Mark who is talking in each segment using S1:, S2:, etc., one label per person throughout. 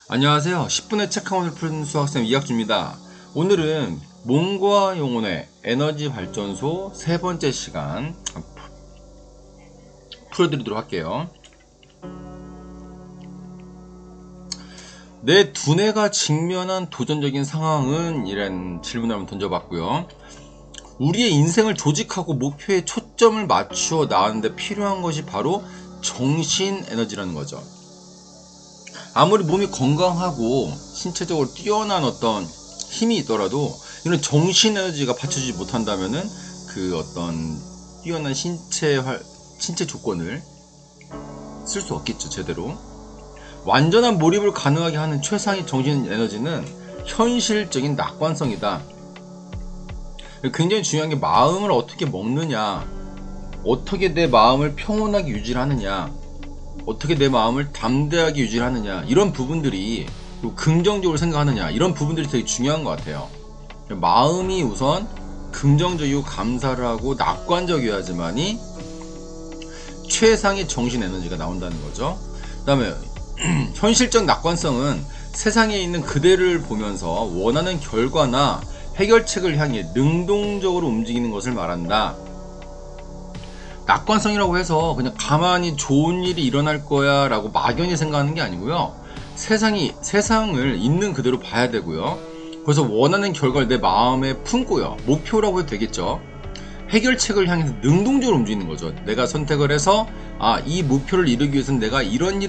S1: 안녕하세요. 10분의 책 한 권을 푸는 수학생 이학주입니다. 오늘은 몸과 영혼의 에너지 발전소 세 번째 시간 풀어드리도록 할게요. 내 두뇌가 직면한 도전적인 상황은? 이란 질문을 한번 던져봤고요. 우리의 인생을 조직하고 목표에 초점을 맞추어 나가는데 필요한 것이 바로 정신 에너지라는 거죠. 아무리 몸이 건강하고 신체적으로 뛰어난 어떤 힘이 있더라도 이런 정신 에너지가 받쳐주지 못한다면은 그 어떤 뛰어난 신체 조건을 쓸 수 없겠죠, 제대로. 완전한 몰입을 가능하게 하는 최상의 정신 에너지는 현실적인 낙관성이다. 굉장히 중요한 게 마음을 어떻게 먹느냐, 어떻게 내 마음을 평온하게 유지하느냐, 어떻게 내 마음을 담대하게 유지하느냐, 이런 부분들이, 긍정적으로 생각하느냐, 이런 부분들이 되게 중요한 것 같아요. 마음이 우선 긍정적이고 감사를 하고 낙관적이어야지만이 최상의 정신 에너지가 나온다는 거죠. 그 다음에 현실적 낙관성은 세상에 있는 그대를 보면서 원하는 결과나 해결책을 향해 능동적으로 움직이는 것을 말한다. 낙관성이라고 해서 그냥 가만히 좋은 일이 일어날 거야 라고 막연히 생각하는 게 아니고요. 세상을 있는 그대로 봐야 되고요. 그래서 원하는 결과를 내 마음에 품고요. 목표라고 해도 되겠죠. 해결책을 향해서 능동적으로 움직이는 거죠. 내가 선택을 해서 이 목표를 이루기 위해서는 내가 이런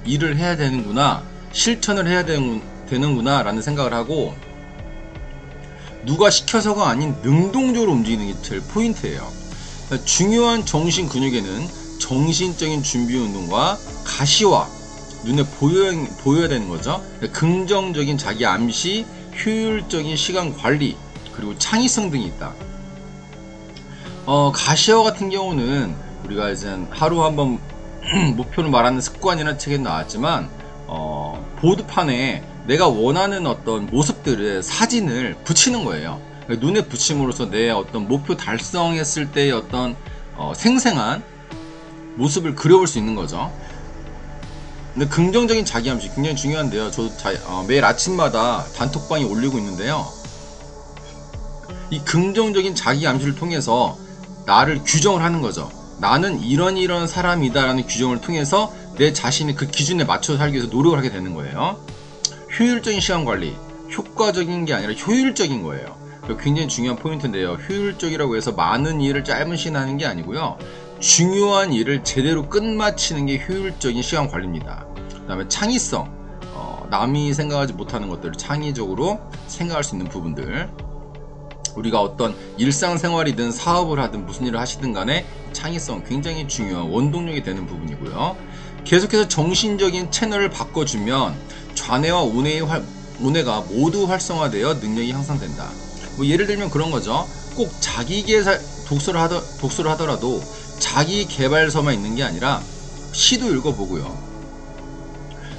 S1: 일을 해야 되는구나, 실천을 해야 되는구나 라는 생각을 하고, 누가 시켜서가 아닌 능동적으로 움직이는 게 제일 포인트예요. 중요한 정신 근육에는 정신적인 준비 운동과 가시화, 눈에 보여야 되는 거죠. 긍정적인 자기 암시, 효율적인 시간 관리, 그리고 창의성 등이 있다. 가시화 같은 경우는 우리가 이제 하루 한번 목표를 말하는 습관이라는 책에 나왔지만, 보드판에 내가 원하는 어떤 모습들을, 사진을 붙이는 거예요. 눈에 붙임으로써 내 어떤 목표 달성했을 때의 어떤 생생한 모습을 그려볼 수 있는 거죠. 근데 긍정적인 자기암시 굉장히 중요한데요. 저도 매일 아침마다 단톡방에 올리고 있는데요. 이 긍정적인 자기암시를 통해서 나를 규정을 하는 거죠. 나는 이런 사람이다 라는 규정을 통해서 내 자신이 그 기준에 맞춰 살기 위해서 노력을 하게 되는 거예요. 효율적인 시간 관리, 효과적인 게 아니라 효율적인 거예요. 굉장히 중요한 포인트인데요. 효율적이라고 해서 많은 일을 짧은 시간에 하는 게 아니고요. 중요한 일을 제대로 끝마치는 게 효율적인 시간 관리입니다. 그 다음에 창의성, 남이 생각하지 못하는 것들을 창의적으로 생각할 수 있는 부분들. 우리가 어떤 일상생활이든 사업을 하든 무슨 일을 하시든 간에 창의성 굉장히 중요한 원동력이 되는 부분이고요. 계속해서 정신적인 채널을 바꿔주면 좌뇌와 우뇌가 모두 활성화되어 능력이 향상된다. 예를 들면 그런 거죠. 꼭 독서를 하더라도 자기 개발서만 있는 게 아니라 시도 읽어보고요.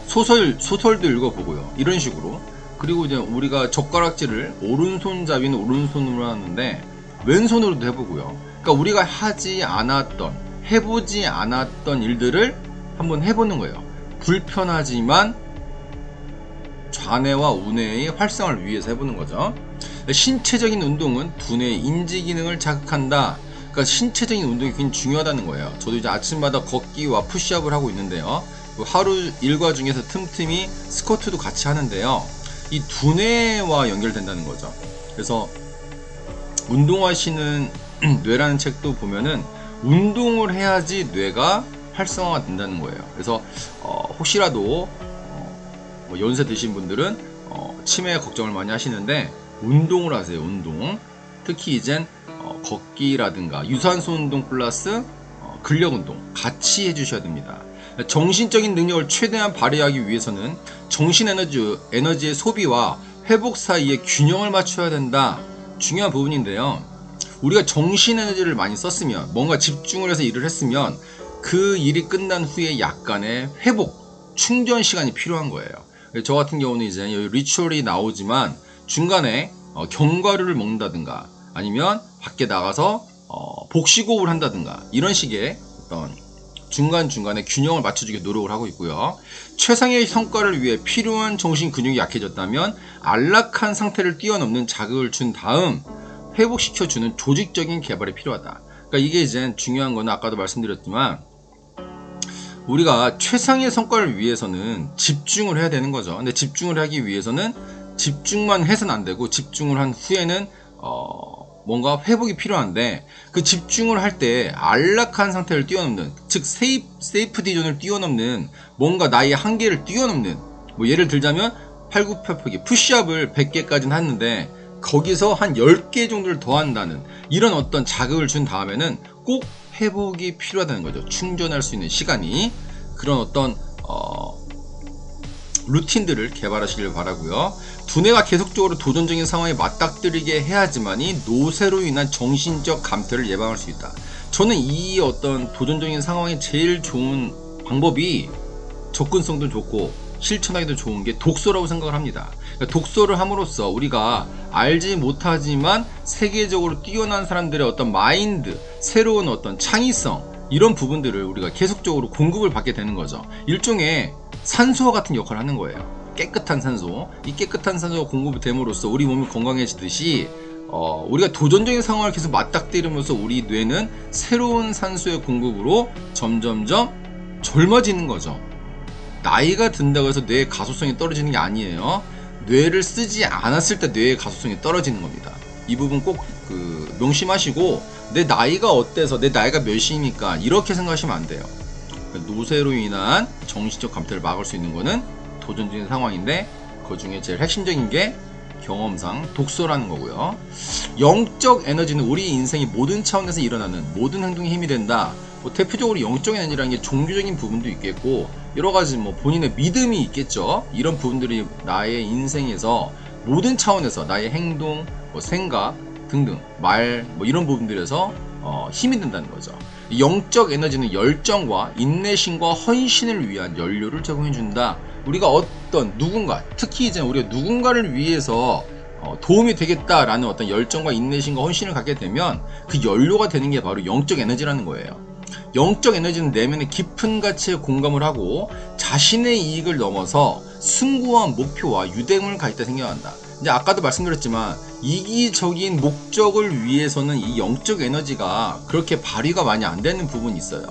S1: 소설도 읽어보고요. 이런 식으로. 그리고 이제 우리가 젓가락질을 오른손잡이는 오른손으로 하는데 왼손으로도 해보고요. 그러니까 우리가 해보지 않았던 일들을 한번 해보는 거예요. 불편하지만 좌뇌와 우뇌의 활성화를 위해서 해보는 거죠. 신체적인 운동은 두뇌의 인지 기능을 자극한다. 그러니까 신체적인 운동이 굉장히 중요하다는 거예요. 저도 이제 아침마다 걷기와 푸시업을 하고 있는데요. 하루 일과 중에서 틈틈이 스쿼트도 같이 하는데요. 이 두뇌와 연결된다는 거죠. 그래서 운동하시는 뇌라는 책도 보면은 운동을 해야지 뇌가 활성화가 된다는 거예요. 그래서 혹시라도 연세 드신 분들은 치매 걱정을 많이 하시는데 운동을 하세요. 운동. 특히 이젠 걷기라든가 유산소 운동 플러스 근력 운동 같이 해주셔야 됩니다. 정신적인 능력을 최대한 발휘하기 위해서는 정신 에너지의 소비와 회복 사이에 균형을 맞춰야 된다. 중요한 부분인데요. 우리가 정신 에너지를 많이 썼으면, 뭔가 집중을 해서 일을 했으면 그 일이 끝난 후에 약간의 회복, 충전 시간이 필요한 거예요. 저 같은 경우는 이제 리추얼이 나오지만 중간에 견과류를 먹는다든가 아니면 밖에 나가서 복식호흡을 한다든가 이런 식의 어떤 중간중간에 균형을 맞춰주기 노력을 하고 있고요. 최상의 성과를 위해 필요한 정신 근육이 약해졌다면 안락한 상태를 뛰어넘는 자극을 준 다음 회복시켜주는 조직적인 개발이 필요하다. 그러니까 이게 이제 중요한 거는 아까도 말씀드렸지만 우리가 최상의 성과를 위해서는 집중을 해야 되는 거죠. 근데 집중을 하기 위해서는 집중만 해서는 안 되고 집중을 한 후에는 뭔가 회복이 필요한데 그 집중을 할 때 안락한 상태를 뛰어넘는, 즉 세이프티 존을 뛰어넘는, 뭔가 나의 한계를 뛰어넘는, 뭐 예를 들자면 팔굽혀펴기 푸시업을 100개까지는 했는데 거기서 한 10개 정도를 더 한다는 이런 어떤 자극을 준 다음에는 꼭 회복이 필요하다는 거죠. 충전할 수 있는 시간이. 그런 어떤 루틴들을 개발하시길 바라고요. 두뇌가 계속적으로 도전적인 상황에 맞닥뜨리게 해야지만이 노쇠로 인한 정신적 감퇴를 예방할 수 있다. 저는 이 어떤 도전적인 상황에 제일 좋은 방법이 접근성도 좋고 실천하기도 좋은 게 독서라고 생각을 합니다. 그러니까 독서를 함으로써 우리가 알지 못하지만 세계적으로 뛰어난 사람들의 어떤 마인드, 새로운 어떤 창의성, 이런 부분들을 우리가 계속적으로 공급을 받게 되는 거죠. 일종의 산소와 같은 역할을 하는 거예요. 깨끗한 산소. 이 깨끗한 산소가 공급이 됨으로써 우리 몸이 건강해지듯이 우리가 도전적인 상황을 계속 맞닥뜨리면서 우리 뇌는 새로운 산소의 공급으로 점점점 젊어지는 거죠. 나이가 든다고 해서 뇌의 가소성이 떨어지는 게 아니에요. 뇌를 쓰지 않았을 때 뇌의 가소성이 떨어지는 겁니다. 이 부분 꼭 명심하시고, 내 나이가 어때서 내 나이가 몇이니까 이렇게 생각하시면 안 돼요. 노쇠로 인한 정신적 감퇴를 막을 수 있는 거는 도전적인 상황인데 그 중에 제일 핵심적인 게 경험상 독서라는 거고요. 영적 에너지는 우리 인생의 모든 차원에서 일어나는 모든 행동에 힘이 된다. 뭐 대표적으로 영적 에너지라는 게 종교적인 부분도 있겠고 여러 가지 뭐 본인의 믿음이 있겠죠. 이런 부분들이 나의 인생에서 모든 차원에서 나의 행동, 뭐 생각 등등 말 뭐 이런 부분들에서 힘이 된다는 거죠. 영적 에너지는 열정과 인내심과 헌신을 위한 연료를 제공해준다. 우리가 어떤 누군가, 특히 이제 우리가 누군가를 위해서 도움이 되겠다라는 어떤 열정과 인내심과 헌신을 갖게 되면 그 연료가 되는 게 바로 영적 에너지라는 거예요. 영적 에너지는 내면의 깊은 가치에 공감을 하고 자신의 이익을 넘어서 숭고한 목표와 유대감을 가질 때 생겨난다. 이제 아까도 말씀드렸지만 이기적인 목적을 위해서는 이 영적 에너지가 그렇게 발휘가 많이 안 되는 부분이 있어요.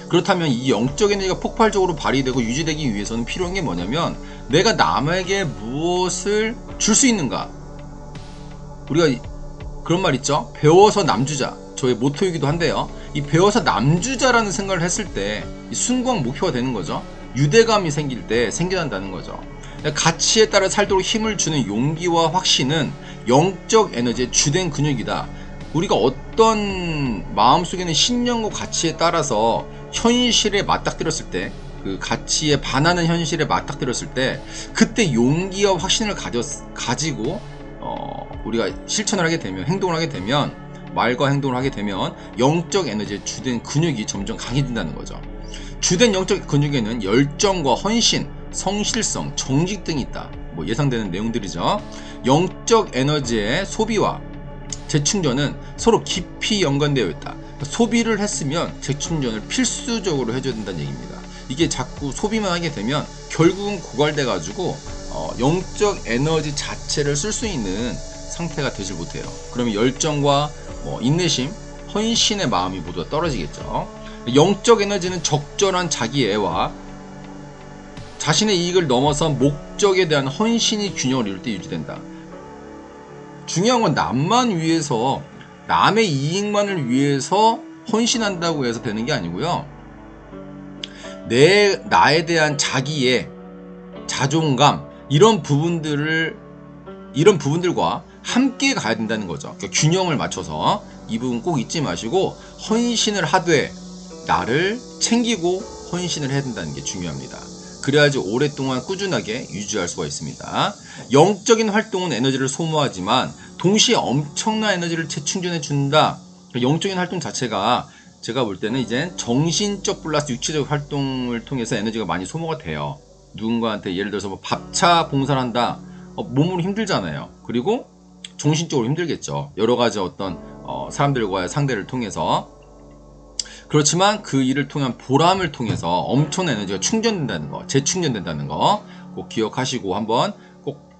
S1: 그렇다면 이 영적 에너지가 폭발적으로 발휘되고 유지되기 위해서는 필요한 게 뭐냐면 내가 남에게 무엇을 줄 수 있는가. 우리가 그런 말 있죠. 배워서 남주자. 저의 모토이기도 한데요. 이 배워서 남주자라는 생각을 했을 때 이 숭고한 목표가 되는 거죠. 유대감이 생길 때 생겨난다는 거죠. 가치에 따라 살도록 힘을 주는 용기와 확신은 영적 에너지의 주된 근육이다. 우리가 어떤 마음속에는 신념과 가치에 따라서 현실에 맞닥뜨렸을 때, 그 가치에 반하는 현실에 맞닥뜨렸을 때 그때 용기와 확신을 가지고 우리가 실천을 하게 되면, 행동을 하게 되면, 말과 행동을 하게 되면 영적 에너지의 주된 근육이 점점 강해진다는 거죠. 주된 영적 근육에는 열정과 헌신, 성실성, 정직 등이 있다. 뭐 예상되는 내용들이죠. 영적 에너지의 소비와 재충전은 서로 깊이 연관되어 있다. 소비를 했으면 재충전을 필수적으로 해줘야 된다는 얘기입니다. 이게 자꾸 소비만 하게 되면 결국은 고갈돼 가지고 영적 에너지 자체를 쓸 수 있는 상태가 되질 못해요. 그러면 열정과 인내심, 헌신의 마음이 모두 떨어지겠죠. 영적 에너지는 적절한 자기애와 자신의 이익을 넘어선 목적에 대한 헌신이 균형을 이룰 때 유지된다. 중요한 건 남만 위해서, 남의 이익만을 위해서 헌신한다고 해서 되는 게 아니고요. 나에 대한 자기의 자존감, 이런 부분들과 함께 가야 된다는 거죠. 그러니까 균형을 맞춰서 이 부분 꼭 잊지 마시고 헌신을 하되 나를 챙기고 헌신을 해야 된다는 게 중요합니다. 그래야지 오랫동안 꾸준하게 유지할 수가 있습니다. 영적인 활동은 에너지를 소모하지만 동시에 엄청난 에너지를 재충전해 준다. 영적인 활동 자체가 제가 볼 때는 이제 정신적 플러스 육체적 활동을 통해서 에너지가 많이 소모가 돼요. 누군가한테 예를 들어서 밥차 봉사를 한다. 몸으로 힘들잖아요. 그리고 정신적으로 힘들겠죠. 여러 가지 어떤 사람들과의 상대를 통해서. 그렇지만 그 일을 통한 보람을 통해서 엄청난 에너지가 충전된다는 거, 재충전된다는 거 꼭 기억하시고 한번 꼭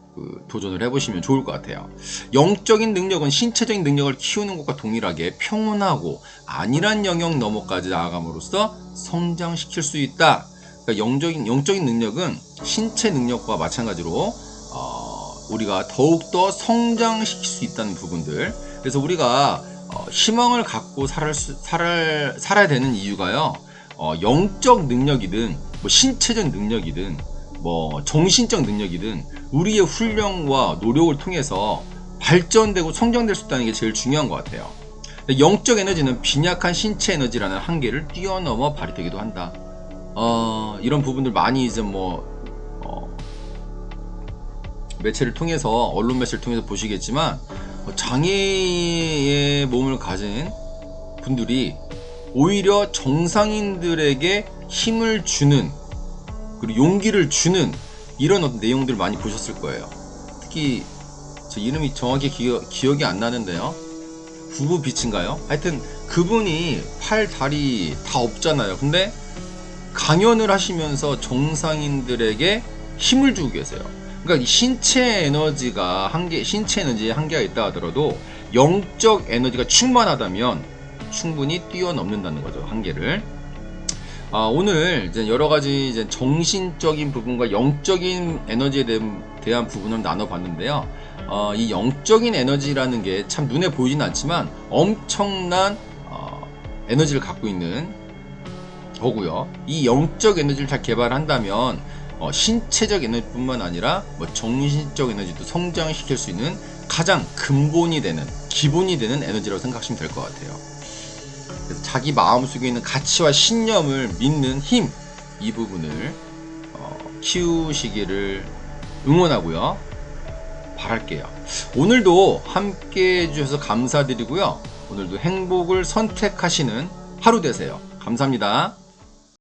S1: 도전을 해보시면 좋을 것 같아요. 영적인 능력은 신체적인 능력을 키우는 것과 동일하게 평온하고 안일한 영역 너머까지 나아감으로써 성장시킬 수 있다. 그러니까 영적인 능력은 신체 능력과 마찬가지로 우리가 더욱더 성장시킬 수 있다는 부분들. 그래서 우리가 희망을 갖고 살아야 되는 이유가요. 영적 능력이든 뭐 신체적 능력이든 뭐 정신적 능력이든 우리의 훈련과 노력을 통해서 발전되고 성장될 수 있다는 게 제일 중요한 것 같아요. 영적 에너지는 빈약한 신체 에너지라는 한계를 뛰어넘어 발휘되기도 한다. 이런 부분들 많이 이제 매체를 통해서, 언론 매체를 통해서 보시겠지만 장애의 몸을 가진 분들이 오히려 정상인들에게 힘을 주는, 그리고 용기를 주는 이런 어떤 내용들을 많이 보셨을 거예요. 특히 저 이름이 정확히 기억이 안 나는데요. 부부빛인가요? 하여튼 그분이 팔, 다리 다 없잖아요. 근데 강연을 하시면서 정상인들에게 힘을 주고 계세요. 그러니까 신체 에너지의 한계가 있다 하더라도 영적 에너지가 충만하다면 충분히 뛰어넘는다는 거죠, 한계를. 오늘 이제 여러 가지 이제 정신적인 부분과 영적인 에너지에 대한 부분을 나눠봤는데요. 이 영적인 에너지라는 게 참 눈에 보이진 않지만 엄청난 에너지를 갖고 있는 거고요. 이 영적 에너지를 잘 개발한다면 신체적 에너지뿐만 아니라 정신적 에너지도 성장시킬 수 있는 가장 근본이 되는, 기본이 되는 에너지라고 생각하시면 될 것 같아요. 그래서 자기 마음속에 있는 가치와 신념을 믿는 힘, 이 부분을 키우시기를 응원하고요. 바랄게요. 오늘도 함께 해주셔서 감사드리고요. 오늘도 행복을 선택하시는 하루 되세요. 감사합니다.